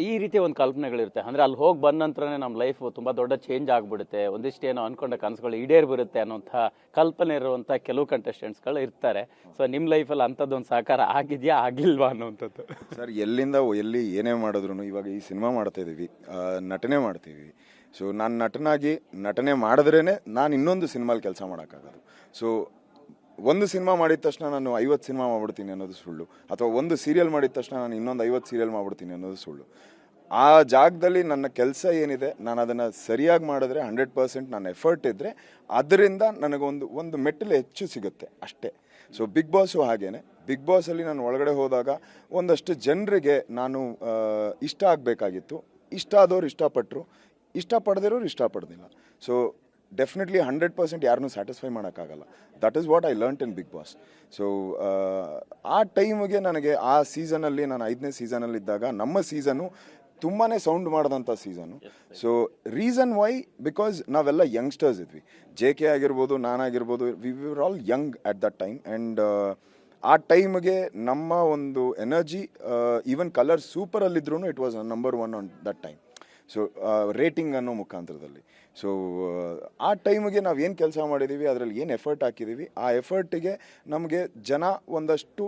ಈ ರೀತಿ ಒಂದು ಕಲ್ಪನೆಗಳಿರುತ್ತೆ ಅಂದ್ರೆ ಅಲ್ಲಿ ಹೋಗಿ ಬಂದ ನಂತರನೇ ನಮ್ಮ ಲೈಫ್ ತುಂಬಾ ದೊಡ್ಡ ಚೇಂಜ್ ಆಗ್ಬಿಡುತ್ತೆ, ಒಂದಿಷ್ಟು ಏನೋ ಅನ್ಕೊಂಡ ಕನಸುಗಳು ಈಡೇರ್ ಬರುತ್ತೆ ಅನ್ನೋಂಥ ಕಲ್ಪನೆ ಇರುವಂತ ಕೆಲವು ಕಂಟೆಸ್ಟೆಂಟ್ಸ್ಗಳು ಇರ್ತಾರೆ. ಸೊ ನಿಮ್ಮ ಲೈಫಲ್ಲಿ ಅಂಥದ್ದೊಂದು ಸಾಕಾರ ಆಗಿದೆಯಾ ಆಗಿಲ್ವಾ ಅನ್ನೋಂಥದ್ದು? ಸರ್, ಎಲ್ಲಿಂದ ಎಲ್ಲಿ ಏನೇ ಮಾಡಿದ್ರು ಇವಾಗ ಈ ಸಿನಿಮಾ ಮಾಡ್ತಾ ಇದ್ದೀವಿ, ನಟನೆ ಮಾಡ್ತೀವಿ. ಸೊ ನಾನು ನಟನೆ ಮಾಡಿದ್ರೇ ನಾನು ಇನ್ನೊಂದು ಸಿನಿಮಾಲಿ ಕೆಲಸ ಮಾಡೋಕ್ಕಾಗೋದು. ಸೊ ಒಂದು ಸಿನಿಮಾ ಮಾಡಿದ ತಕ್ಷಣ ನಾನು 50 ಸಿನಿಮಾ ಮಾಡ್ಬಿಡ್ತೀನಿ ಅನ್ನೋದು ಸುಳ್ಳು, ಅಥವಾ ಒಂದು ಸೀರಿಯಲ್ ಮಾಡಿದ ತಕ್ಷಣ ನಾನು ಇನ್ನೊಂದು 50 ಸೀರಿಯಲ್ ಮಾಡ್ಬಿಡ್ತೀನಿ ಅನ್ನೋದು ಸುಳ್ಳು. ಆ ಜಾಗದಲ್ಲಿ ನನ್ನ ಕೆಲಸ ಏನಿದೆ ನಾನು ಅದನ್ನು ಸರಿಯಾಗಿ ಮಾಡಿದ್ರೆ 100% ನನ್ನ ಎಫರ್ಟ್ ಇದ್ದರೆ ಅದರಿಂದ ನನಗೊಂದು ಮೆಟ್ಟಲು ಹೆಚ್ಚು ಸಿಗುತ್ತೆ ಅಷ್ಟೇ. ಸೊ ಬಿಗ್ ಬಾಸು ಹಾಗೇನೆ. ಬಿಗ್ ಬಾಸಲ್ಲಿ ನಾನು ಒಳಗಡೆ ಹೋದಾಗ ಒಂದಷ್ಟು ಜನರಿಗೆ ನಾನು ಇಷ್ಟ ಆಗಬೇಕಾಗಿತ್ತು. ಇಷ್ಟ ಆದವ್ರು ಇಷ್ಟಪಟ್ಟರು, ಇಷ್ಟಪಡದಿರೋರು ಇಷ್ಟಪಡ್ದಿಲ್ಲ. ಸೊ ಡೆಫಿನೆಟ್ಲಿ 100% ಯಾರನ್ನೂ ಸ್ಯಾಟಿಸ್ಫೈ ಮಾಡೋಕ್ಕಾಗಲ್ಲ. That is what I learnt in Bigg Boss. So ಆ ಟೈಮಿಗೆ ನನಗೆ ಆ ಸೀಸನಲ್ಲಿ, ನಾನು 5ನೇ ಸೀಸನಲ್ಲಿದ್ದಾಗ ನಮ್ಮ ಸೀಸನು ತುಂಬಾ ಸೌಂಡ್ ಮಾಡಿದಂಥ season. So reason why, because ನಾವೆಲ್ಲ ಯಂಗ್ಸ್ಟರ್ಸ್ ಇದ್ವಿ. JK ಆಗಿರ್ಬೋದು, ನಾನಾಗಿರ್ಬೋದು, we were all young at that time. And ಆ ಟೈಮ್ಗೆ ನಮ್ಮ ಒಂದು ಎನರ್ಜಿ, ಈವನ್ ಕಲರ್ ಸೂಪರಲ್ಲಿದ್ರೂ it was number 1 on that time. So rating ಅನ್ನೋ ಮುಖಾಂತರದಲ್ಲಿ. ಸೊ ಆ ಟೈಮಿಗೆ ನಾವು ಏನು ಕೆಲಸ ಮಾಡಿದ್ದೀವಿ, ಅದರಲ್ಲಿ ಏನು ಎಫರ್ಟ್ ಹಾಕಿದ್ದೀವಿ, ಆ ಎಫರ್ಟಿಗೆ ನಮಗೆ ಜನ ಒಂದಷ್ಟು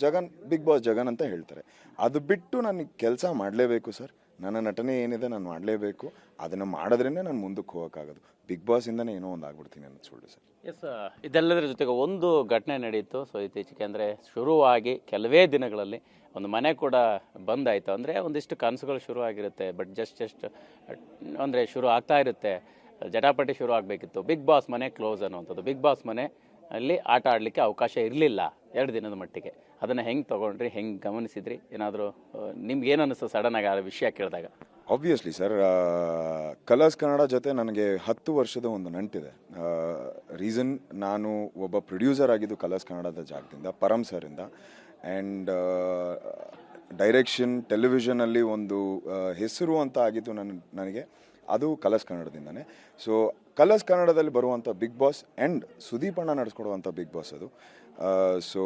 ಜಗನ್, ಬಿಗ್ ಬಾಸ್ ಜಗನ್ ಅಂತ ಹೇಳ್ತಾರೆ. ಅದು ಬಿಟ್ಟು ನನಗೆ ಕೆಲಸ ಮಾಡಲೇಬೇಕು ಸರ್. ನನ್ನ ನಟನೆ ಏನಿದೆ ನಾನು ಮಾಡಲೇಬೇಕು. ಅದನ್ನು ಮಾಡಿದ್ರೇ ನಾನು ಮುಂದಕ್ಕೆ ಹೋಗೋಕ್ಕಾಗೋದು. ಬಿಗ್ ಬಾಸಿಂದನೇ ಏನೋ ಒಂದು ಆಗ್ಬಿಡ್ತೀನಿ ಅನ್ನೋದು ಸುಳ್ಳು ಸರ್. ಎಸ್, ಇದೆಲ್ಲದರ ಜೊತೆಗೆ ಒಂದು ಘಟನೆ ನಡೀತು. ಸೊ ಇತ್ತೀಚೆಗೆ ಅಂದರೆ ಶುರುವಾಗಿ ಕೆಲವೇ ದಿನಗಳಲ್ಲಿ ಒಂದು ಮನೆ ಕೂಡ ಬಂದಾಯಿತು. ಅಂದರೆ ಒಂದಿಷ್ಟು ಕನಸುಗಳು ಶುರು ಆಗಿರುತ್ತೆ, ಬಟ್ ಜಸ್ಟ್ ಅಂದರೆ ಶುರು ಆಗ್ತಾ ಇರುತ್ತೆ, ಜಟಾಪಟಿ ಶುರು ಆಗಬೇಕಿತ್ತು. ಬಿಗ್ ಬಾಸ್ ಮನೆ ಕ್ಲೋಸ್ ಅನ್ನುವಂಥದ್ದು. ಬಿಗ್ ಬಾಸ್ ಮನೆ ಅಲ್ಲಿ ಆಟ ಆಡಲಿಕ್ಕೆ ಅವಕಾಶ ಇರಲಿಲ್ಲ 2 ದಿನದ ಮಟ್ಟಿಗೆ. ಅದನ್ನು ಹೆಂಗೆ ತೊಗೊಂಡ್ರಿ, ಹೆಂಗೆ ಗಮನಿಸಿದ್ರಿ? ಏನಾದರೂ ನಿಮ್ಗೆ ಏನು ಅನ್ನಿಸ್ತು ಸಡನ್ನಾಗಿ ಆ ವಿಷಯ ಕೇಳಿದಾಗ? ಆಬ್ವಿಯಸ್ಲಿ ಸರ್, ಕಲರ್ಸ್ ಕನ್ನಡ ಜೊತೆ ನನಗೆ 10 ವರ್ಷದ ಒಂದು ನಂಟಿದೆ. ರೀಸನ್, ನಾನು ಒಬ್ಬ ಪ್ರೊಡ್ಯೂಸರ್ ಆಗಿದ್ದು ಕಲರ್ಸ್ ಕನ್ನಡದ ಜಾಗದಿಂದ, ಪರಮ್ ಸರಿಂದ. ಆ್ಯಂಡ್ ಡೈರೆಕ್ಷನ್, ಟೆಲಿವಿಷನಲ್ಲಿ ಒಂದು ಹೆಸರು ಅಂತ ಆಗಿದ್ದು ನನಗೆ ಅದು ಕಲರ್ಸ್ ಕನ್ನಡದಿಂದನೇ. ಸೊ ಕಲರ್ಸ್ ಕನ್ನಡದಲ್ಲಿ ಬರುವಂಥ ಬಿಗ್ ಬಾಸ್ ಆ್ಯಂಡ್ ಸುದೀಪ್ ಅಣ್ಣ ನಡೆಸ್ಕೊಡುವಂಥ ಬಿಗ್ ಬಾಸ್ ಅದು. ಸೊ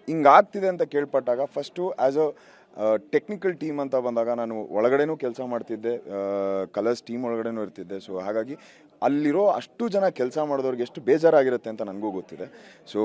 ಹಿಂಗಾಗ್ತಿದೆ ಅಂತ ಕೇಳ್ಪಟ್ಟಾಗ first as a technical team ಅಂತ ಬಂದಾಗ ನಾನು ಒಳಗಡೆನೂ ಕೆಲಸ ಮಾಡ್ತಿದ್ದೆ, ಕಲರ್ಸ್ ಟೀಮ್ ಒಳಗಡೆನೂ ಇರ್ತಿದ್ದೆ. ಸೊ ಹಾಗಾಗಿ ಅಲ್ಲಿರೋ ಅಷ್ಟು ಜನ ಕೆಲಸ ಮಾಡಿದವ್ರಿಗೆ ಎಷ್ಟು ಬೇಜಾರಾಗಿರುತ್ತೆ ಅಂತ ನನಗೂ ಗೊತ್ತಿದೆ. ಸೊ